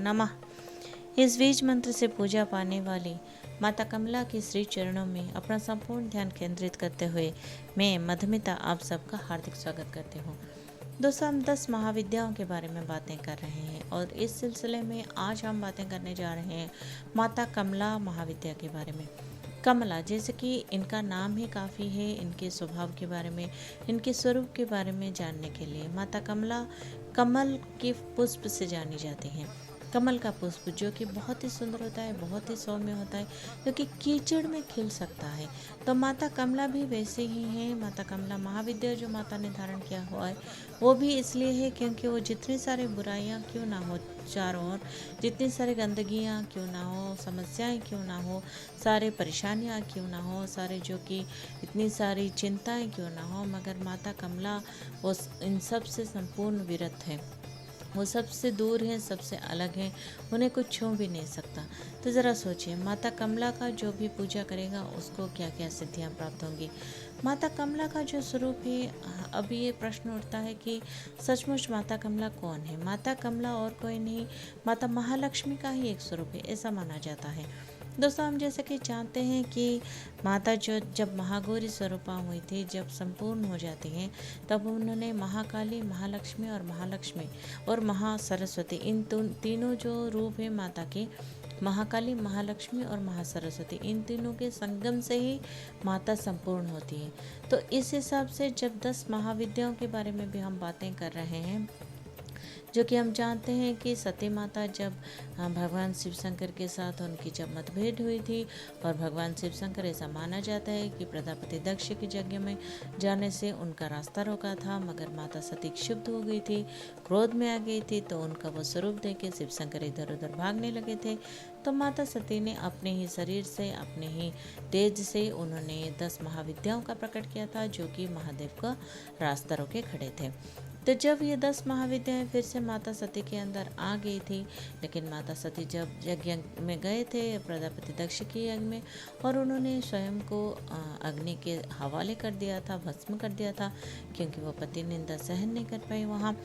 नमः। इस बीज मंत्र से पूजा पाने वाली माता कमला के श्री चरणों में अपना संपूर्ण ध्यान केंद्रित करते हुए मैं मधुमिता आप सबका हार्दिक स्वागत करती हूँ। दोस्तों, हम 10 महाविद्याओं के बारे में बातें कर रहे हैं और इस सिलसिले में आज हम बातें करने जा रहे हैं माता कमला महाविद्या के बारे में। कमला, जैसे कि इनका नाम ही काफ़ी है इनके स्वभाव के बारे में, इनके स्वरूप के बारे में जानने के लिए। माता कमला कमल के पुष्प से जानी जाती हैं। कमल का पुष्प जो कि बहुत ही सुंदर होता है, बहुत ही सौम्य होता है, जो कि कीचड़ में खिल सकता है। तो माता कमला भी वैसे ही हैं। माता कमला महाविद्या जो माता ने धारण किया हुआ है वो भी इसलिए है क्योंकि वो जितनी सारी बुराइयां क्यों ना हो चारों ओर, जितनी सारी गंदगियां क्यों ना हो, समस्याएं क्यों ना हो, सारे परेशानियां क्यों ना हो, सारे जो कि इतनी सारी चिंताएं क्यों ना हो, मगर माता कमला वो इन सब से संपूर्ण विरत है। वो सबसे दूर हैं, सबसे अलग हैं, उन्हें कुछ छू भी नहीं सकता। तो ज़रा सोचिए, माता कमला का जो भी पूजा करेगा उसको क्या क्या सिद्धियां प्राप्त होंगी। माता कमला का जो स्वरूप है, अभी ये प्रश्न उठता है कि सचमुच माता कमला कौन है। माता कमला और कोई नहीं, माता महालक्ष्मी का ही एक स्वरूप है, ऐसा माना जाता है। दोस्तों, हम जैसे कि जानते हैं कि माता जो जब महागौरी स्वरूपा हुई थी, जब संपूर्ण हो जाती हैं, तब उन्होंने महाकाली, महालक्ष्मी और महासरस्वती, इन तीनों जो रूप है माता के, महाकाली, महालक्ष्मी और महासरस्वती, इन तीनों के संगम से ही माता संपूर्ण होती है। तो इस हिसाब से जब 10 महाविद्याओं के बारे में भी हम बातें कर रहे हैं, जो कि हम जानते हैं कि सती माता जब भगवान शिव शंकर के साथ उनकी जब मतभेद हुई थी, और भगवान शिव शंकर, ऐसा माना जाता है कि प्रजापति दक्ष के यज्ञ में जाने से उनका रास्ता रोका था, मगर माता सती क्षुब्ध हो गई थी, क्रोध में आ गई थी, तो उनका वो स्वरूप देख के शिव शंकर इधर उधर भागने लगे थे। तो माता सती ने अपने ही शरीर से, अपने ही तेज से उन्होंने 10 महाविद्याओं का प्रकट किया था, जो कि महादेव का रास्ता रोके खड़े थे। तो जब ये 10 महाविद्याएं फिर से माता सती के अंदर आ गई थी, लेकिन माता सती जब यज्ञ में गए थे प्रजापति दक्ष के यज्ञ में, और उन्होंने स्वयं को अग्नि के हवाले कर दिया था, भस्म कर दिया था, क्योंकि वो पति निंदा सहन नहीं कर पाई वहाँ।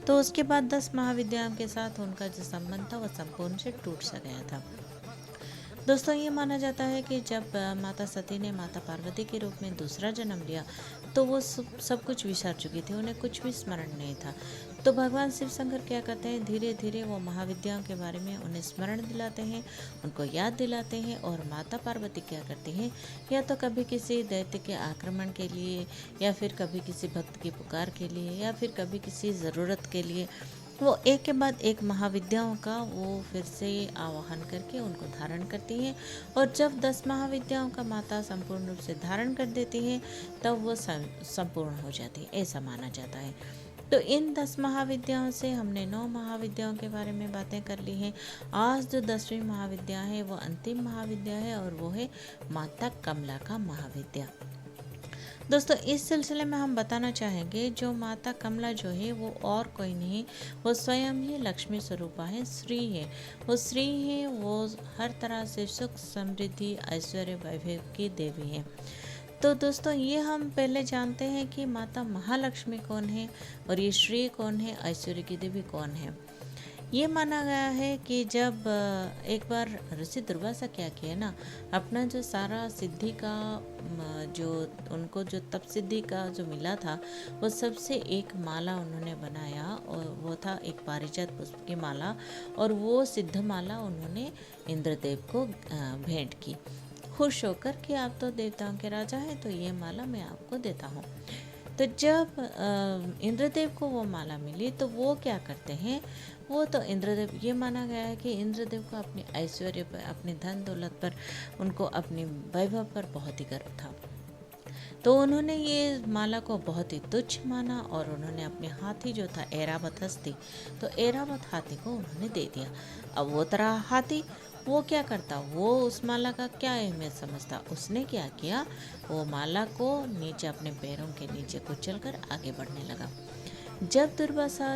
तो उसके बाद 10 महाविद्याओं के साथ उनका जो संबंध था वह संपूर्ण से टूट सा गया था। दोस्तों, ये माना जाता है कि जब माता सती ने माता पार्वती के रूप में दूसरा जन्म लिया, तो वो सब कुछ विसर चुकी थी, उन्हें कुछ भी स्मरण नहीं था। तो भगवान शिव शंकर क्या करते हैं, धीरे धीरे वो महाविद्याओं के बारे में उन्हें स्मरण दिलाते हैं, उनको याद दिलाते हैं। और माता पार्वती क्या करती हैं, या तो कभी किसी दैत्य के आक्रमण के लिए, या फिर कभी किसी भक्त की पुकार के लिए, या फिर कभी किसी ज़रूरत के लिए, वो एक के बाद एक महाविद्याओं का वो फिर से आवाहन करके उनको धारण करती हैं। और जब 10 महाविद्याओं का माता संपूर्ण रूप से धारण कर देती है, तब वो संपूर्ण हो जाती है, ऐसा माना जाता है। तो इन 10 महाविद्याओं से हमने 9 महाविद्याओं के बारे में बातें कर ली हैं। आज जो 10वीं महाविद्या है वो अंतिम महाविद्या है, और वो है माता कमला का महाविद्या। दोस्तों, इस सिलसिले में हम बताना चाहेंगे, जो माता कमला जो है वो और कोई नहीं, वो स्वयं ही लक्ष्मी स्वरूपा है, श्री है। वो श्री है, वो हर तरह से सुख, समृद्धि, ऐश्वर्य, वैभव की देवी है। तो दोस्तों, ये हम पहले जानते हैं कि माता महालक्ष्मी कौन है, और ये श्री कौन है, ऐश्वर्य की देवी कौन है। ये माना गया है कि जब एक बार ऋषि दुर्वासा क्या किया ना, अपना जो सारा सिद्धि का जो उनको जो तप सिद्धि का जो मिला था, वो सबसे एक माला उन्होंने बनाया, और वो था एक पारिजात पुष्प की माला, और वो सिद्ध माला उन्होंने इंद्रदेव को भेंट की, खुश होकर कि आप तो देवताओं के राजा हैं, तो ये माला मैं आपको देता हूँ। तो जब इंद्रदेव को वो माला मिली, तो वो क्या करते हैं, वो तो इंद्रदेव, ये माना गया है कि इंद्रदेव को अपने ऐश्वर्य पर, अपनी धन दौलत पर, उनको अपने वैभव पर बहुत ही गर्व था। तो उन्होंने ये माला को बहुत ही तुच्छ माना, और उन्होंने अपने हाथी जो था ऐरावत हस्ती, तो ऐरावत हाथी को उन्होंने दे दिया। अब वो तरह हाथी वो क्या करता, वो उस माला का क्या अहमियत समझता, उसने क्या किया, वो माला को नीचे अपने पैरों के नीचे कुचलकर आगे बढ़ने लगा। जब दुर्वासा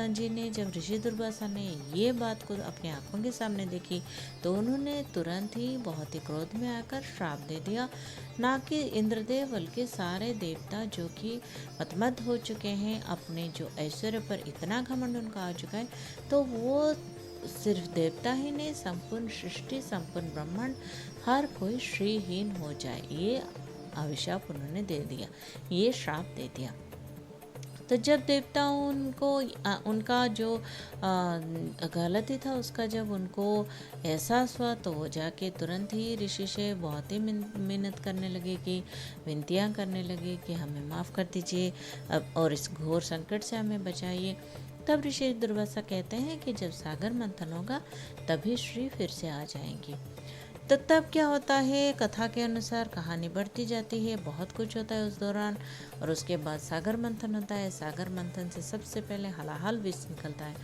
जी ने, जब ऋषि दुर्वासा ने ये बात को अपनी आंखों के सामने देखी, तो उन्होंने तुरंत ही बहुत ही क्रोध में आकर श्राप दे दिया। ना कि इंद्रदेव, बल्कि सारे देवता जो कि मतमद हो चुके हैं, अपने जो ऐश्वर्य पर इतना घमंड उनका आ चुका है, तो वो सिर्फ देवता ही नहीं, संपूर्ण सृष्टि, संपूर्ण ब्रह्मांड, हर कोई श्रीहीन हो जाए, ये अभिशाप उन्होंने दे दिया, ये श्राप दे दिया। तो जब देवताओं उनको उनका जो गलती था उसका जब उनको एहसास हुआ, तो वो जाके तुरंत ही ऋषि से बहुत ही मिन्नत करने लगे, कि विनतियाँ करने लगे कि हमें माफ़ कर दीजिए अब, और इस घोर संकट से हमें बचाइए। तब ऋषि दुर्वासा कहते हैं कि जब सागर मंथन होगा तभी श्री फिर से आ जाएंगी। तो तब क्या होता है, कथा के अनुसार कहानी बढ़ती जाती है, बहुत कुछ होता है उस दौरान, और उसके बाद सागर मंथन होता है। सागर मंथन से सबसे पहले हलाहल विष निकलता है।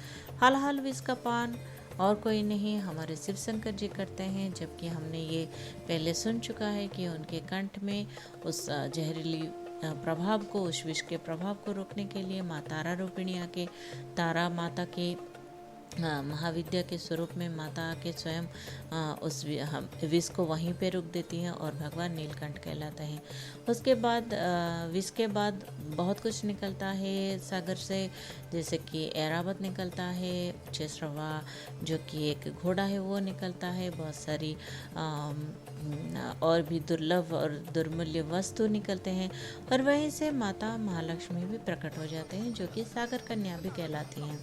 हलाहल विष का पान और कोई नहीं, हमारे शिव शंकर जी करते हैं, जबकि हमने ये पहले सुन चुका है कि उनके कंठ में उस जहरीली प्रभाव को, उस विष के प्रभाव को रोकने के लिए माँ तारा रूपिणी आके, तारा माता के महाविद्या के स्वरूप में माता के स्वयं उस विष को वहीं पे रोक देती हैं, और भगवान नीलकंठ कहलाते हैं। उसके बाद विष के बाद बहुत कुछ निकलता है सागर से, जैसे कि ऐरावत निकलता है, चेसरवा जो कि एक घोड़ा है वो निकलता है, बहुत सारी और भी दुर्लभ और दुर्मूल्य वस्तु निकलते हैं, और वहीं से माता महालक्ष्मी भी प्रकट हो जाते हैं, जो कि सागर कन्या भी कहलाती हैं।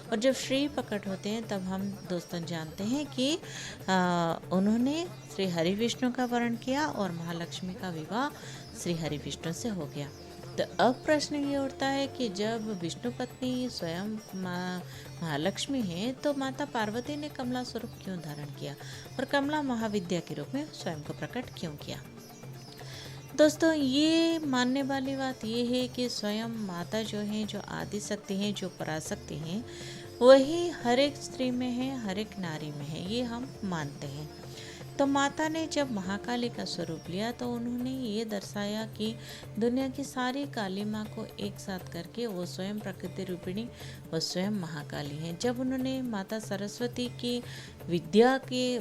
और जब श्री प्रकट होते हैं तब हम दोस्तों जानते हैं कि उन्होंने श्री हरि विष्णु का वर्ण किया और महालक्ष्मी का विवाह श्री हरि विष्णु से हो गया। तो अब प्रश्न ये उठता है कि जब विष्णु पत्नी स्वयं महालक्ष्मी है, तो माता पार्वती ने कमला स्वरूप क्यों धारण किया और कमला महाविद्या के रूप में स्वयं को प्रकट क्यों किया। दोस्तों, ये मानने वाली बात ये है कि स्वयं माता जो हैं, जो आदि शक्ति हैं, जो पराशक्ति हैं, वही हर एक स्त्री में है, हर एक नारी में है, ये हम मानते हैं। तो माता ने जब महाकाली का स्वरूप लिया तो उन्होंने ये दर्शाया कि दुनिया की सारी काली माँ को एक साथ करके वो स्वयं प्रकृति रूपिणी, वो स्वयं महाकाली हैं। जब उन्होंने माता सरस्वती की विद्या के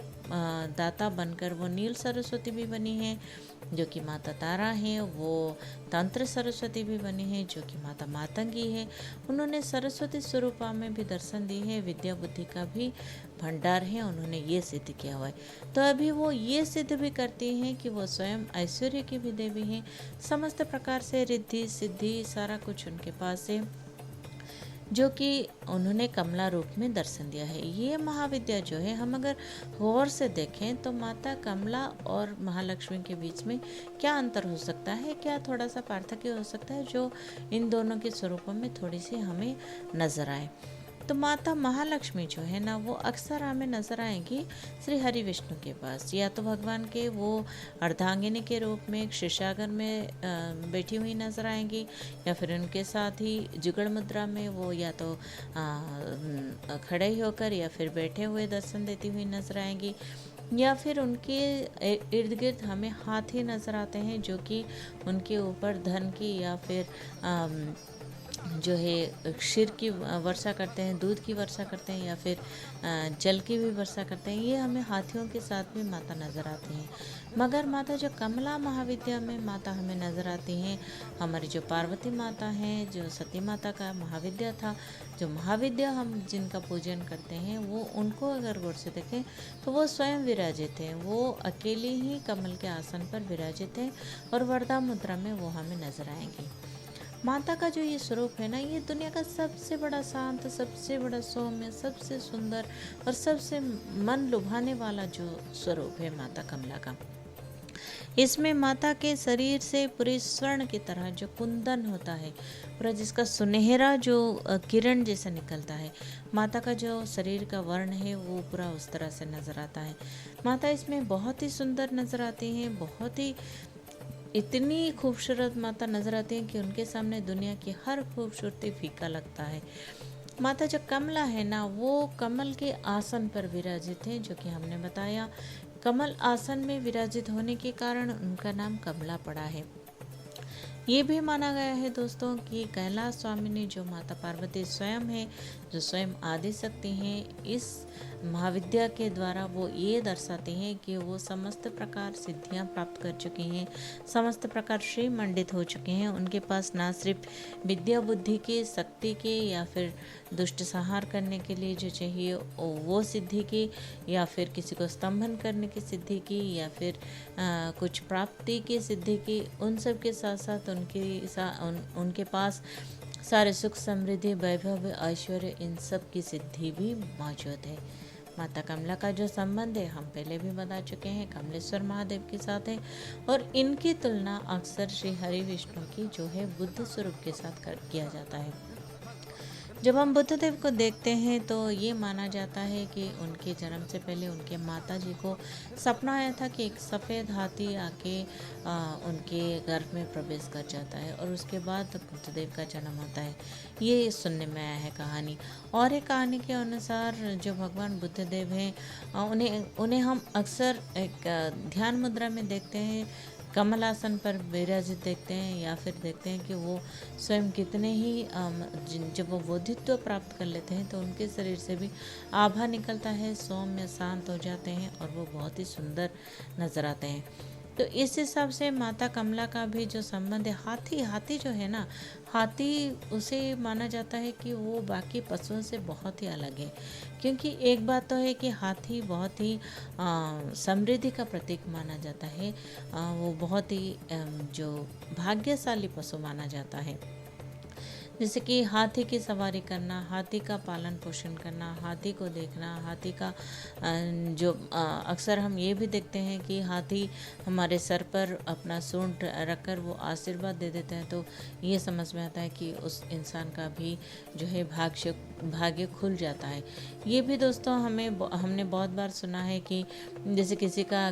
दाता बनकर वो नील सरस्वती भी बनी है, जो कि माता तारा है, वो तंत्र सरस्वती भी बनी है, जो कि माता मातंगी है। उन्होंने सरस्वती स्वरूपा में भी दर्शन दी है, विद्या बुद्धि का भी भंडार है, उन्होंने ये सिद्ध किया हुआ है। तो अभी वो ये सिद्ध भी करती हैं कि वो स्वयं ऐश्वर्य की भी देवी हैं, समस्त प्रकार से रिद्धि सिद्धि सारा कुछ उनके पास है, जो कि उन्होंने कमला रूप में दर्शन दिया है। ये महाविद्या जो है, हम अगर गौर से देखें तो माता कमला और महालक्ष्मी के बीच में क्या अंतर हो सकता है, क्या थोड़ा सा पार्थक्य हो सकता है, जो इन दोनों के स्वरूपों में थोड़ी सी हमें नजर आए। तो माता महालक्ष्मी जो है ना, वो अक्सर हमें नजर आएंगी श्री हरि विष्णु के पास, या तो भगवान के वो अर्धांगिनी के रूप में क्षीरसागर में बैठी हुई नजर आएंगी, या फिर उनके साथ ही जुगल मुद्रा में वो या तो खड़े होकर या फिर बैठे हुए दर्शन देती हुई नजर आएंगी, या फिर उनके इर्द गिर्द हमें हाथी नजर आते हैं, जो कि उनके ऊपर धन की या फिर जो है क्षीर की वर्षा करते हैं, दूध की वर्षा करते हैं, या फिर जल की भी वर्षा करते हैं। ये हमें हाथियों के साथ भी माता नज़र आती हैं। मगर माता जो कमला महाविद्या में माता हमें नज़र आती हैं, हमारी जो पार्वती माता हैं, जो सती माता का महाविद्या था, जो महाविद्या हम जिनका पूजन करते हैं, वो उनको अगर गौर से देखें तो वो स्वयं विराजित हैं, वो अकेली ही कमल के आसन पर विराजित हैं, और वरदा मुद्रा में वो हमें नज़र आएंगी। माता का जो ये स्वरूप है ना, ये दुनिया का सबसे बड़ा शांत, सबसे बड़ा सौम्य, सबसे सुंदर और सबसे मन लुभाने वाला जो स्वरूप है माता कमला का। इसमें माता के शरीर से पूरे स्वर्ण की तरह जो कुंदन होता है, पूरा जिसका सुनहरा जो किरण जैसा निकलता है, माता का जो शरीर का वर्ण है वो पूरा उस तरह से नज़र आता है। माता इसमें बहुत ही सुंदर नज़र आती हैं, बहुत ही इतनी खूबसूरत माता नजर आती है कि उनके सामने दुनिया की हर खूबसूरती फीका लगता है। माता जो कमला है ना, वो कमल के आसन पर विराजित है, जो कि हमने बताया कमल आसन में विराजित होने के कारण उनका नाम कमला पड़ा है। ये भी माना गया है दोस्तों कि कैलाश स्वामिनी जो माता पार्वती स्वयं है, जो स्वयं आदि शक्ति हैं, इस महाविद्या के द्वारा वो ये दर्शाते हैं कि वो समस्त प्रकार सिद्धियां प्राप्त कर चुके हैं, समस्त प्रकार श्री मंडित हो चुके हैं। उनके पास ना सिर्फ विद्या बुद्धि की शक्ति की या फिर दुष्ट संहार करने के लिए जो चाहिए वो सिद्धि की, या फिर किसी को स्तंभन करने की सिद्धि की, या फिर कुछ प्राप्ति की सिद्धि की, उन सब के साथ साथ उनके पास सारे सुख समृद्धि वैभव ऐश्वर्य इन सब की सिद्धि भी मौजूद है। माता कमला का जो संबंध है हम पहले भी बता चुके हैं, कमलेश्वर महादेव के साथ है, और इनकी तुलना अक्सर श्री हरि विष्णु की जो है बुद्ध स्वरूप के साथ किया जाता है। जब हम बुद्ध देव को देखते हैं तो ये माना जाता है कि उनके जन्म से पहले उनके माता जी को सपना आया था कि एक सफ़ेद हाथी आके उनके गर्भ में प्रवेश कर जाता है, और उसके बाद बुद्ध देव का जन्म होता है। ये सुनने में आया है कहानी। और एक कहानी के अनुसार जो भगवान बुद्ध देव हैं उन्हें हम अक्सर एक ध्यान मुद्रा में देखते हैं, कमलासन पर विराजित देखते हैं, या फिर देखते हैं कि वो स्वयं कितने ही जब वो बोधित्व प्राप्त कर लेते हैं तो उनके शरीर से भी आभा निकलता है, सौम्य शांत हो जाते हैं और वो बहुत ही सुंदर नजर आते हैं। तो इस हिसाब से माता कमला का भी जो संबंध है, हाथी जो है ना, हाथी उसे माना जाता है कि वो बाकी पशुओं से बहुत ही अलग है, क्योंकि एक बात तो है कि हाथी बहुत ही समृद्धि का प्रतीक माना जाता है। वो बहुत ही जो भाग्यशाली पशु माना जाता है। जैसे कि हाथी की सवारी करना, हाथी का पालन पोषण करना, हाथी को देखना, हाथी का जो अक्सर हम ये भी देखते हैं कि हाथी हमारे सर पर अपना सूंड रखकर वो आशीर्वाद दे देते हैं, तो ये समझ में आता है कि उस इंसान का भी जो है भाग्य खुल जाता है। ये भी दोस्तों हमने बहुत बार सुना है कि जैसे किसी का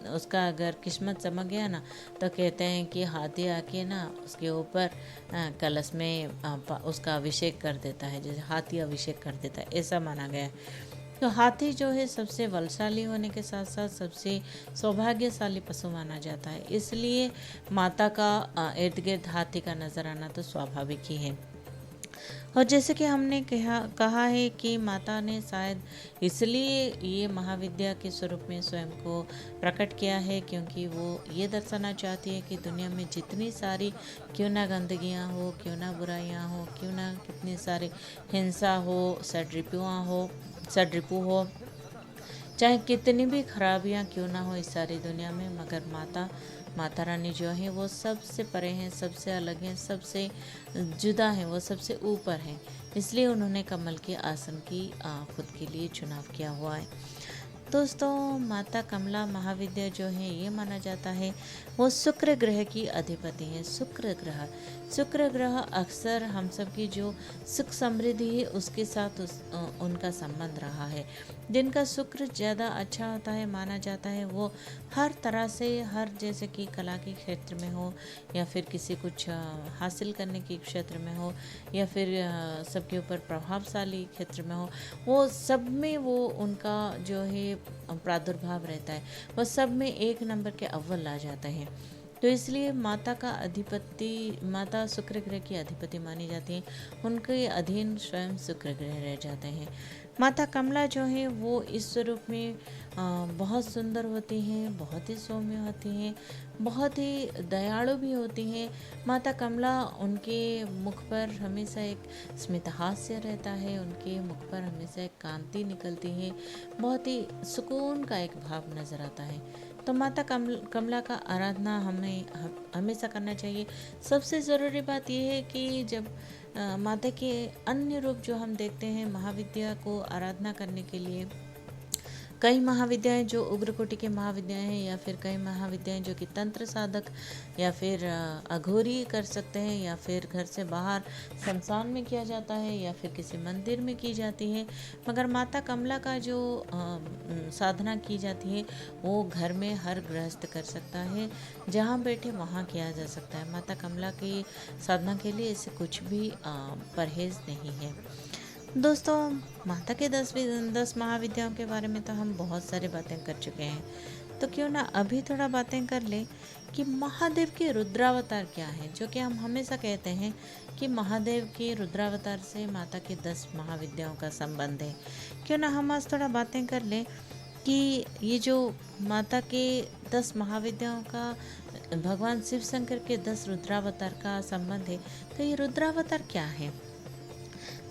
उसका अगर किस्मत चमक गया ना, तो कहते हैं कि हाथी आके ना उसके ऊपर कलश में उसका अभिषेक कर देता है, जैसे हाथी अभिषेक कर देता है, ऐसा माना गया है। तो हाथी जो है सबसे बलशाली होने के साथ साथ सबसे सौभाग्यशाली पशु माना जाता है, इसलिए माता का इर्द गिर्द हाथी का नजर आना तो स्वाभाविक ही है। और जैसे कि हमने कहा है कि माता ने शायद इसलिए ये महाविद्या के स्वरूप में स्वयं को प्रकट किया है, क्योंकि वो ये दर्शाना चाहती है कि दुनिया में जितनी सारी क्यों ना गंदगियाँ हो, क्यों ना बुराइयाँ हो, क्यों ना कितनी सारी हिंसा हो, सड्रिपु हो, चाहे कितनी भी खराबियाँ क्यों ना हो इस सारी दुनिया में, मगर माता रानी जो है वो सबसे परे हैं, सबसे अलग हैं, सबसे जुदा हैं, वो सबसे ऊपर हैं। इसलिए उन्होंने कमल के आसन की खुद के लिए चुनाव किया हुआ है। दोस्तों, माता कमला महाविद्या जो है ये माना जाता है वो शुक्र ग्रह की अधिपति है। शुक्र ग्रह अक्सर हम सब की जो सुख समृद्धि है उसके साथ उनका संबंध रहा है। जिनका शुक्र ज़्यादा अच्छा होता है माना जाता है वो हर तरह से, हर जैसे कि कला के क्षेत्र में हो, या फिर किसी कुछ हासिल करने के क्षेत्र में हो, या फिर सबके ऊपर प्रभावशाली क्षेत्र में हो, वो सब में वो उनका जो है प्रादुर्भाव रहता है, वो सब में एक नंबर के अव्वल आ जाता है। तो इसलिए माता शुक्र ग्रह की अधिपति मानी जाती है, उनके अधीन स्वयं शुक्र ग्रह रह जाते हैं। माता कमला जो है वो इस स्वरूप में बहुत सुंदर होती हैं, बहुत ही सौम्य होती हैं, बहुत ही दयालु भी होती हैं। माता कमला, उनके मुख पर हमेशा एक स्मितहास्य रहता है, उनके मुख पर हमेशा एक कांति निकलती है, बहुत ही सुकून का एक भाव नज़र आता है। तो माता कमला का आराधना हमें हमेशा करना चाहिए। सबसे ज़रूरी बात यह है कि जब माता के अन्य रूप जो हम देखते हैं, महाविद्या को आराधना करने के लिए कई महाविद्याएं जो उग्रकोटि के महाविद्याएं हैं, या फिर कई महाविद्याएं जो कि तंत्र साधक या फिर अघोरी कर सकते हैं, या फिर घर से बाहर शमशान में किया जाता है, या फिर किसी मंदिर में की जाती है। मगर माता कमला का जो साधना की जाती है वो घर में हर गृहस्थ कर सकता है, जहाँ बैठे वहाँ किया जा सकता है। माता कमला की साधना के लिए इससे कुछ भी परहेज नहीं है। दोस्तों, माता के 10 महाविद्याओं के बारे में तो हम बहुत सारी बातें कर चुके हैं। तो क्यों ना अभी थोड़ा बातें कर ले कि महादेव के रुद्रावतार क्या है, जो कि हम हमेशा कहते हैं कि महादेव के रुद्रावतार से माता के 10 महाविद्याओं का संबंध है। क्यों ना हम आज थोड़ा बातें कर ले कि ये जो माता के 10 महाविद्याओं का भगवान शिव शंकर के 10 रुद्रावतार का संबंध है। तो ये रुद्रावतार क्या है?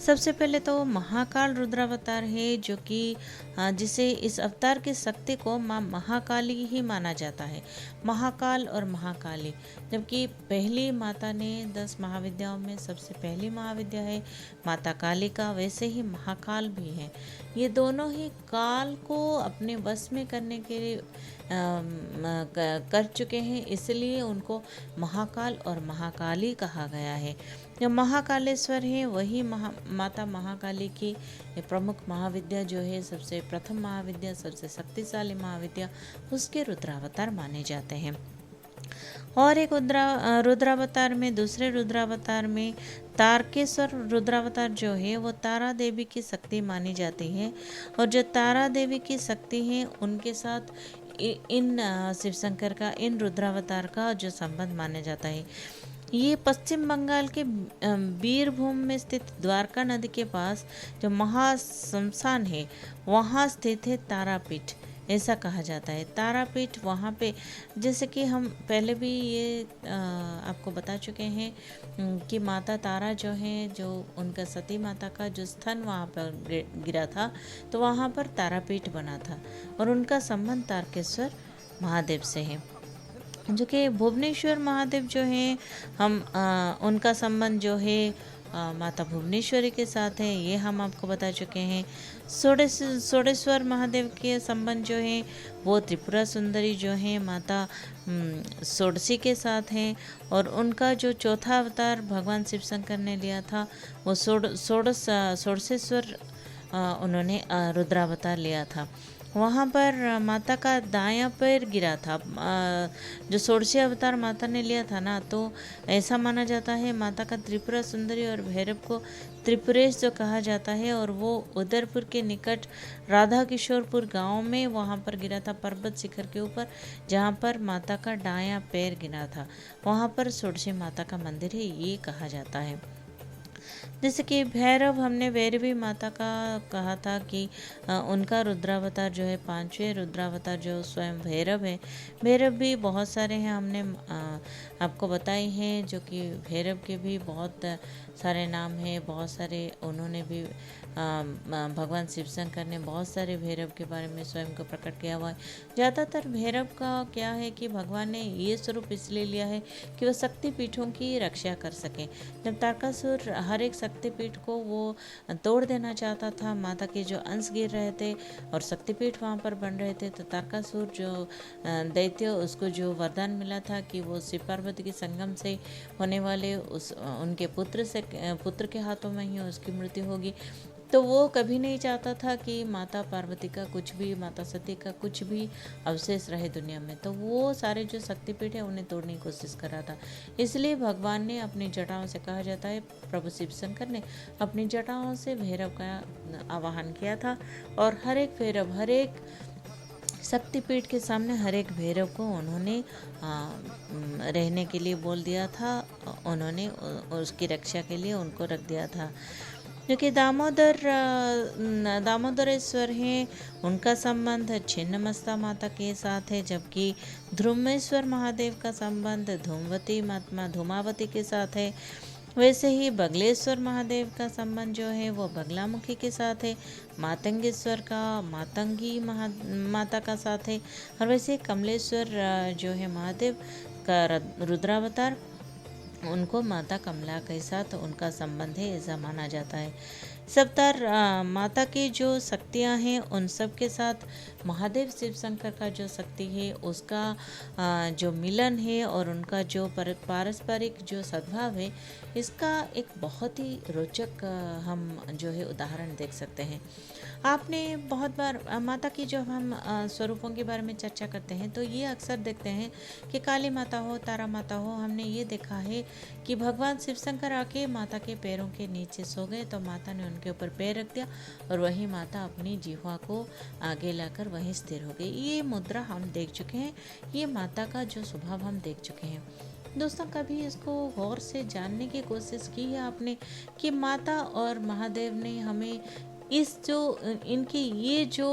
सबसे पहले तो महाकाल रुद्रावतार है, जो कि जिसे इस अवतार की शक्ति को माँ महाकाली ही माना जाता है। महाकाल और महाकाली, जबकि पहली माता ने 10 महाविद्याओं में सबसे पहली महाविद्या है माता काली का, वैसे ही महाकाल भी है। ये दोनों ही काल को अपने वश में करने के लिए कर चुके हैं, इसलिए उनको महाकाल और महाकाली कहा गया है। जो महाकालेश्वर है वही माता महाकाली की प्रमुख महाविद्या जो है, सबसे प्रथम महाविद्या, सबसे शक्तिशाली महाविद्या, उसके रुद्रावतार माने जाते हैं। और एक रुद्रावतार में, दूसरे रुद्रावतार में तारकेश्वर रुद्रावतार जो है वो तारा देवी की शक्ति मानी जाती है। और जो तारा देवी की शक्ति है उनके साथ इन शिव शंकर का, इन रुद्रावतार का जो संबंध माना जाता है। ये पश्चिम बंगाल के बीरभूम में स्थित द्वारका नदी के पास जो महाश्मशान है वहाँ स्थित है तारापीठ, ऐसा कहा जाता है। तारापीठ वहाँ पे, जैसे कि हम पहले भी ये आपको बता चुके हैं कि माता तारा जो है, जो उनका सती माता का जो स्तन वहाँ पर गिरा था, तो वहाँ पर तारापीठ बना था और उनका संबंध तारकेश्वर महादेव से है। जो कि भुवनेश्वर महादेव जो हैं, हम उनका संबंध जो है माता भुवनेश्वरी के साथ है, ये हम आपको बता चुके हैं। सोडेश्वर महादेव के संबंध जो है वो त्रिपुरा सुंदरी जो है माता सोडसी के साथ हैं। और उनका जो चौथा अवतार भगवान शिव शंकर ने लिया था वो सोडसेश्वर उन्होंने रुद्रावतार लिया था। वहाँ पर माता का दायां पैर गिरा था। जो षोडशी अवतार माता ने लिया था ना, तो ऐसा माना जाता है माता का त्रिपुरा सुंदरी और भैरव को त्रिपुरेश जो कहा जाता है, और वो उदयपुर के निकट राधा किशोरपुर गांव में वहाँ पर गिरा था, पर्वत शिखर के ऊपर, जहाँ पर माता का दायां पैर गिरा था। वहाँ पर षोडशी माता का मंदिर है, ये कहा जाता है। जैसे कि भैरव, हमने भैरवी माता का कहा था कि उनका रुद्रावतार जो है, पांचवें रुद्रावतार जो स्वयं भैरव है। भैरव भी बहुत सारे हैं, हमने आपको बताए हैं, जो कि भैरव के भी बहुत सारे नाम हैं, बहुत सारे उन्होंने भी भगवान शिव शंकर ने बहुत सारे भैरव के बारे में स्वयं को प्रकट किया हुआ है। ज़्यादातर भैरव का क्या है कि भगवान ने ये स्वरूप इसलिए लिया है कि वह शक्तिपीठों की रक्षा कर सकें। जब तारकासुर हर एक शक्तिपीठ को वो तोड़ देना चाहता था, माता के जो अंश गिर रहे थे और शक्तिपीठ वहाँ पर बन रहे थे, तो तारकासुर जो दैत्य, उसको जो वरदान मिला था कि वो शिव पार्वती के संगम से होने वाले उनके पुत्र के हाथों में ही उसकी मृत्यु होगी। तो वो कभी नहीं चाहता था कि माता पार्वती का कुछ भी, माता सती का कुछ भी अवशेष रहे दुनिया में। तो वो सारे जो शक्तिपीठ है उन्हें तोड़ने की कोशिश कर रहा था। इसलिए भगवान ने अपनी जटाओं से, कहा जाता है प्रभु शिव शंकर ने अपनी जटाओं से भैरव का आवाहन किया था, और हर एक भैरव, हर एक शक्तिपीठ के सामने हर एक भैरव को उन्होंने रहने के लिए बोल दिया था, उन्होंने उसकी रक्षा के लिए उनको रख दिया था। जो कि दामोदरेश्वर हैं, उनका संबंध छिन्नमस्ता माता के साथ है, जबकि ध्रुमेश्वर महादेव का संबंध धूमवती महात्मा धूमावती के साथ है। वैसे ही बगलेश्वर महादेव का संबंध जो है वो बगलामुखी के साथ है। मातंगेश्वर का मातंगी माता का साथ है। और वैसे कमलेश्वर जो है महादेव का रुद्रावतार, उनको माता कमला के साथ उनका संबंध है, ऐसा माना जाता है। सप्तार माता की जो शक्तियाँ हैं उन सब के साथ महादेव शिव शंकर का जो शक्ति है उसका जो मिलन है और उनका जो पारस्परिक जो सद्भाव है, इसका एक बहुत ही रोचक हम जो है उदाहरण देख सकते हैं। आपने बहुत बार माता की जो हम स्वरूपों के बारे में चर्चा करते हैं तो ये अक्सर देखते हैं कि काली माता हो, तारा माता हो, हमने ये देखा है कि भगवान शिव शंकर आके माता के पैरों के नीचे सो गए तो माता ने उनके ऊपर पैर रख दिया और वही माता अपनी जिह्वा को आगे लाकर वहीं स्थिर हो गई। ये मुद्रा हम देख चुके हैं, ये माता का जो स्वभाव हम देख चुके हैं। दोस्तों, कभी इसको गौर से जानने की कोशिश की है आपने कि माता और महादेव ने हमें इस जो इनकी ये जो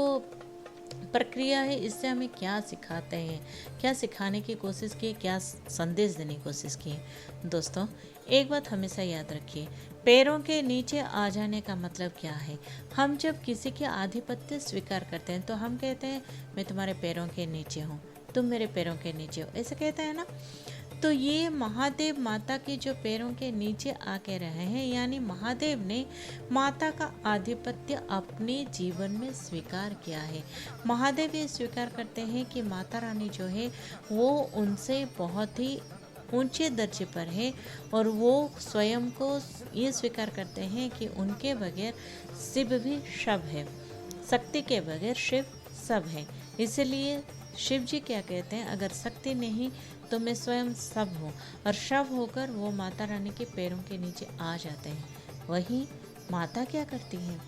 प्रक्रिया है, इससे हमें क्या सिखाते हैं, क्या सिखाने की कोशिश की है, क्या संदेश देने की कोशिश की है। दोस्तों, एक बात हमेशा याद रखिए, पैरों के नीचे आ जाने का मतलब क्या है। हम जब किसी के आधिपत्य स्वीकार करते हैं तो हम कहते हैं मैं तुम्हारे पैरों के नीचे हूँ, तुम मेरे पैरों के नीचे हो, ऐसे कहते हैं ना। तो ये महादेव माता के जो पैरों के नीचे आके रहे हैं, यानी महादेव ने माता का आधिपत्य अपने जीवन में स्वीकार किया है। महादेव ये स्वीकार करते हैं कि माता रानी जो है वो उनसे बहुत ही ऊंचे दर्जे पर है और वो स्वयं को ये स्वीकार करते हैं कि उनके बगैर शिव भी शव है, शक्ति के बगैर शिव सब है। इसलिए शिव जी क्या कहते हैं, अगर शक्ति नहीं तो मैं स्वयं सब हूँ, और शव होकर वो माता रानी के पैरों के नीचे आ जाते हैं। वहीं माता क्या करती है,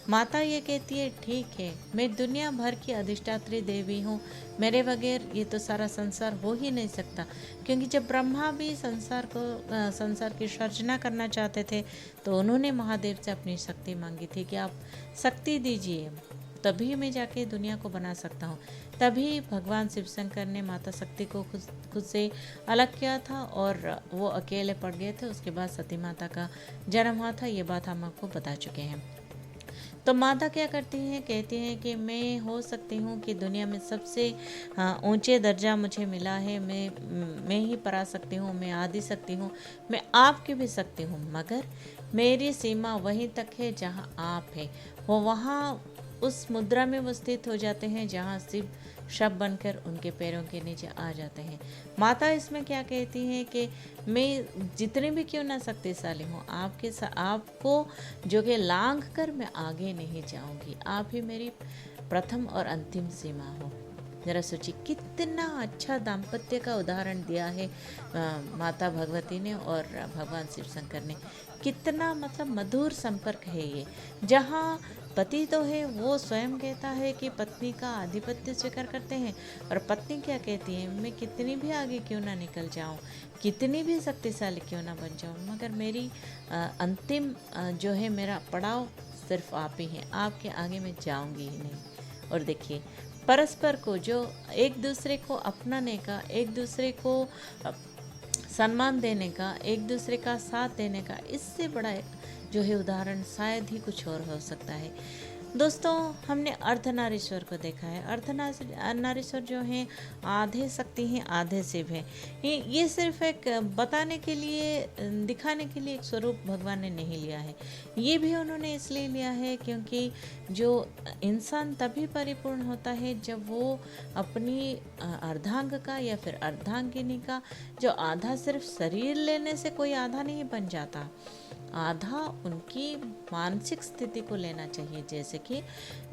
माता ये कहती है ठीक है, मैं दुनिया भर की अधिष्ठात्री देवी हूँ, मेरे बगैर ये तो सारा संसार हो ही नहीं सकता। क्योंकि जब ब्रह्मा भी संसार की सर्जना करना चाहते थे तो उन्होंने महादेव से अपनी शक्ति मांगी थी कि आप शक्ति दीजिए, तभी मैं जाके दुनिया को बना सकता हूँ। तभी भगवान शिव शंकर ने माता शक्ति को खुद से अलग किया था और वो अकेले पड़ गए थे। उसके बाद सती माता का जन्म हुआ था। ये बात हम आपको बता चुके हैं। तो माता क्या करती हैं, कहती हैं कि मैं हो सकती हूँ कि दुनिया में सबसे ऊंचे दर्जा मुझे मिला है, मैं ही पराशक्ति हूँ, मैं आदि शक्ति हूँ, मैं आपकी भी शक्ति हूँ, मगर मेरी सीमा वहीं तक है जहाँ आप है। वो वहाँ उस मुद्रा में वो स्थित हो जाते हैं जहाँ शिव शव बनकर उनके पैरों के नीचे आ जाते हैं। माता इसमें क्या कहती हैं कि मैं जितने भी क्यों ना शक्तिशाली हूँ, आपको जो कि लांघ कर मैं आगे नहीं जाऊंगी, आप ही मेरी प्रथम और अंतिम सीमा हो। जरा सोचिए, कितना अच्छा दाम्पत्य का उदाहरण दिया है माता भगवती ने और भगवान शिव शंकर ने। कितना मतलब मधुर संपर्क है ये, जहाँ पति तो है वो स्वयं कहता है कि पत्नी का आधिपत्य स्वीकार करते हैं, और पत्नी क्या कहती है, मैं कितनी भी आगे क्यों ना निकल जाऊं, कितनी भी शक्तिशाली क्यों ना बन जाऊं, मगर मेरी अंतिम जो है मेरा पड़ाव सिर्फ आप ही हैं, आपके आगे मैं जाऊंगी ही नहीं। और देखिए, परस्पर को जो एक दूसरे को अपनाने का, एक दूसरे को सम्मान देने का, एक दूसरे का साथ देने का, इससे बड़ा जो है उदाहरण शायद ही कुछ और हो सकता है। दोस्तों, हमने अर्धनारीश्वर को देखा है। अर्धनारीश्वर जो हैं आधे शक्ति हैं, आधे शिव हैं। ये सिर्फ एक बताने के लिए, दिखाने के लिए एक स्वरूप भगवान ने नहीं लिया है। ये भी उन्होंने इसलिए लिया है क्योंकि जो इंसान तभी परिपूर्ण होता है जब वो अपनी अर्धांग का या फिर अर्धांगिनी का जो आधा सिर्फ शरीर लेने से कोई आधा नहीं बन जाता, आधा उनकी मानसिक स्थिति को लेना चाहिए। जैसे कि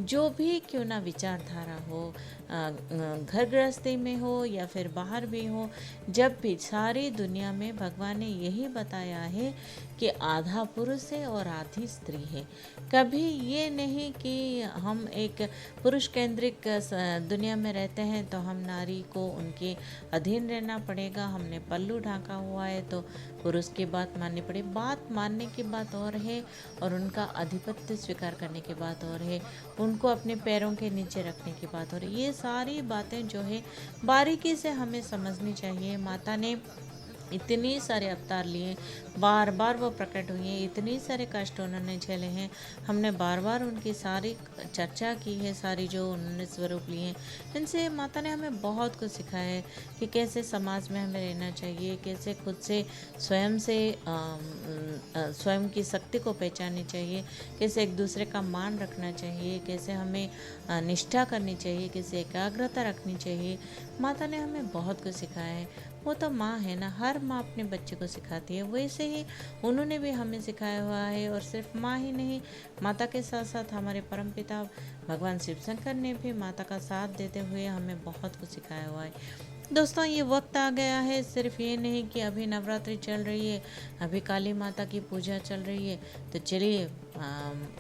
जो भी क्यों ना विचारधारा हो, घर गृहस्थी में हो या फिर बाहर भी हो, जब भी सारी दुनिया में भगवान ने यही बताया है कि आधा पुरुष है और आधी स्त्री है। कभी ये नहीं कि हम एक पुरुष केंद्रिक दुनिया में रहते हैं तो हम नारी को उनके अधीन रहना पड़ेगा, हमने पल्लू ढांका हुआ है तो पुरुष की बात माननी पड़े। बात मानने की बात और है और उनका आधिपत्य स्वीकार करने की बात और है, उनको अपने पैरों के नीचे रखने की बात और ये सारी बातें जो है बारीकी से हमें समझनी चाहिए। माता ने इतने सारे अवतार लिए, बार बार वो प्रकट हुई हैं, इतने सारे कष्ट उन्होंने झेले हैं, हमने बार बार उनकी सारी चर्चा की है, सारी जो उन्होंने स्वरूप लिए हैं। इनसे माता ने हमें बहुत कुछ सिखाया है कि कैसे समाज में हमें रहना चाहिए, कैसे खुद से स्वयं की शक्ति को पहचाननी चाहिए, कैसे एक दूसरे का मान रखना चाहिए, कैसे हमें निष्ठा करनी चाहिए, कैसे एकाग्रता रखनी चाहिए। माता ने हमें बहुत कुछ सिखाया है। वो तो माँ है ना, हर माँ अपने बच्चे को सिखाती है, वैसे ही उन्होंने भी हमें सिखाया हुआ है। और सिर्फ माँ ही नहीं, माता के साथ साथ हमारे परमपिता भगवान शिव शंकर ने भी माता का साथ देते हुए हमें बहुत कुछ सिखाया हुआ है। दोस्तों ये वक्त आ गया है, सिर्फ ये नहीं कि अभी नवरात्रि चल रही है, अभी काली माता की पूजा चल रही है, तो चलिए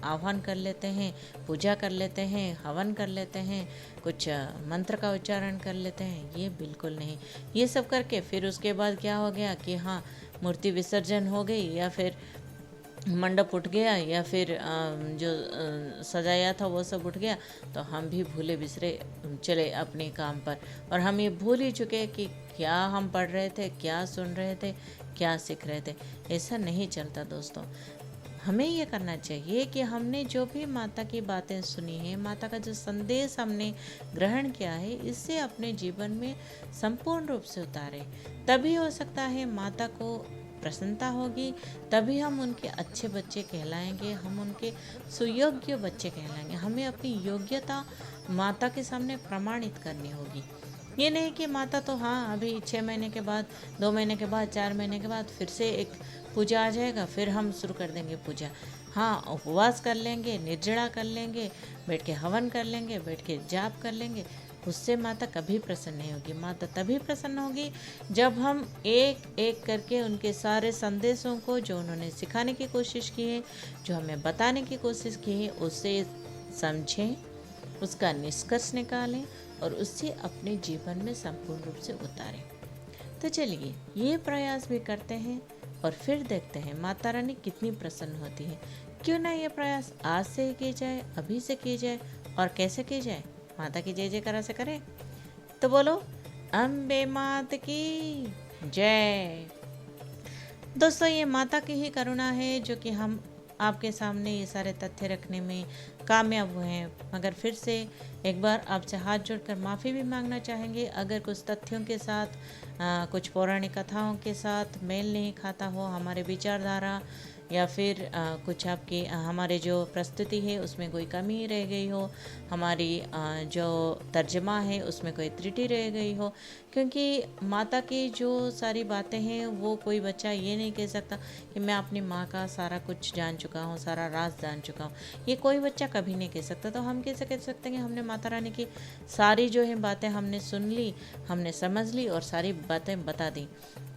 आह्वान कर लेते हैं, पूजा कर लेते हैं, हवन कर लेते हैं, कुछ मंत्र का उच्चारण कर लेते हैं। ये बिल्कुल नहीं। ये सब करके फिर उसके बाद क्या हो गया कि हाँ, मूर्ति विसर्जन हो गई, या फिर मंडप उठ गया, या फिर जो सजाया था वो सब उठ गया, तो हम भी भूले बिसरे चले अपने काम पर, और हम ये भूल ही चुके कि क्या हम पढ़ रहे थे, क्या सुन रहे थे, क्या सीख रहे थे। ऐसा नहीं चलता दोस्तों। हमें ये करना चाहिए कि हमने जो भी माता की बातें सुनी है, माता का जो संदेश हमने ग्रहण किया है, इससे अपने जीवन में संपूर्ण रूप से उतारें। तभी हो सकता है माता को प्रसन्नता होगी, तभी हम उनके अच्छे बच्चे कहलाएंगे, हम उनके सुयोग्य बच्चे कहलाएंगे। हमें अपनी योग्यता माता के सामने प्रमाणित करनी होगी। ये नहीं कि माता तो हाँ अभी 6 महीने के बाद, 2 महीने के बाद, 4 महीने के बाद फिर से एक पूजा आ जाएगा, फिर हम शुरू कर देंगे पूजा। हाँ, उपवास कर लेंगे, निर्जला कर लेंगे, बैठ के हवन कर लेंगे, बैठ के जाप कर लेंगे, उससे माता कभी प्रसन्न नहीं होगी। माता तभी प्रसन्न होगी जब हम एक एक करके उनके सारे संदेशों को, जो उन्होंने सिखाने की कोशिश की है, जो हमें बताने की कोशिश की है, उससे समझें, उसका निष्कर्ष निकालें और उससे अपने जीवन में संपूर्ण रूप से उतारें। तो चलिए ये प्रयास भी करते हैं और फिर देखते हैं माता रानी कितनी प्रसन्न होती है। क्यों ना ये प्रयास आज से ही किया जाए, अभी से किया जाए, और कैसे किया जाए? माता की जय जयकारा से करें। तो बोलो अम्बे मात की जय। दोस्तों ये माता की ही करुणा है जो कि हम आपके सामने ये सारे तथ्य रखने में कामयाब हुए हैं। मगर फिर से एक बार आपसे हाथ जोड़कर माफ़ी भी मांगना चाहेंगे अगर कुछ तथ्यों के साथ, कुछ पौराणिक कथाओं के साथ मेल नहीं खाता हो, हमारे विचारधारा या फिर कुछ आपके हमारे जो प्रस्तुति है उसमें कोई कमी रह गई हो, हमारी जो तर्जमा है उसमें कोई त्रुटि रह गई हो। क्योंकि माता की जो सारी बातें हैं वो कोई बच्चा ये नहीं कह सकता कि मैं अपनी माँ का सारा कुछ जान चुका हूँ, सारा राज जान चुका हूँ। ये कोई बच्चा कभी नहीं कह सकता। तो हम कैसे कह सकते हैं कि हमने माता रानी की सारी जो है बातें हमने सुन ली, हमने समझ ली और सारी बातें बता दी?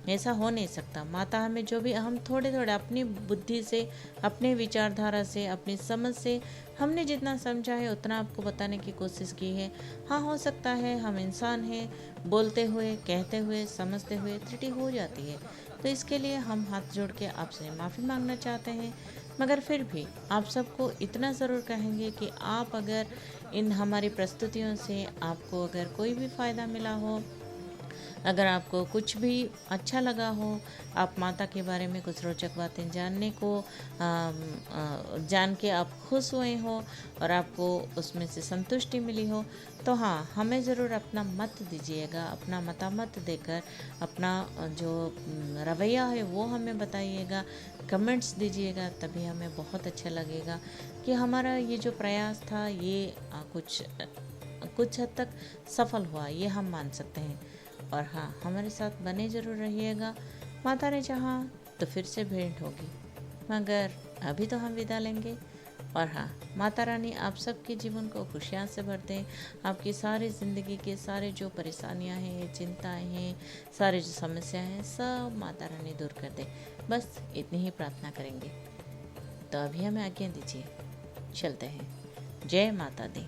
ऐसा हो नहीं सकता। माता हमें जो भी, हम थोड़े थोड़े अपनी बुद्धि से, अपने विचारधारा से, अपनी समझ से हमने जितना समझा है उतना आपको बताने की कोशिश की है। हाँ, हो सकता है हम इंसान हैं, बोलते हुए, कहते हुए, समझते हुए त्रुटि हो जाती है। तो इसके लिए हम हाथ जोड़ के आपसे माफ़ी मांगना चाहते हैं। मगर फिर भी आप सबको इतना ज़रूर कहेंगे कि आप अगर इन हमारी प्रस्तुतियों से आपको अगर कोई भी फ़ायदा मिला हो, अगर आपको कुछ भी अच्छा लगा हो, आप माता के बारे में कुछ रोचक बातें जानने को जान के आप खुश हुए हो और आपको उसमें से संतुष्टि मिली हो, तो हाँ, हमें ज़रूर अपना मत दीजिएगा। अपना मतामत देकर अपना जो रवैया है वो हमें बताइएगा, कमेंट्स दीजिएगा। तभी हमें बहुत अच्छा लगेगा कि हमारा ये जो प्रयास था ये कुछ हद तक सफल हुआ, ये हम मान सकते हैं। और हाँ, हमारे साथ बने ज़रूर रहिएगा। माता ने चाहा तो फिर से भेंट होगी, मगर अभी तो हम विदा लेंगे। और हाँ, माता रानी आप सबके जीवन को खुशियाँ से भर दें। आपकी सारी ज़िंदगी के सारे जो परेशानियाँ हैं, चिंताएं हैं, सारे जो समस्याएं हैं, सब माता रानी दूर कर दे। बस इतनी ही प्रार्थना करेंगे। तो अभी हमें आज्ञा दीजिए, चलते हैं। जय माता दी।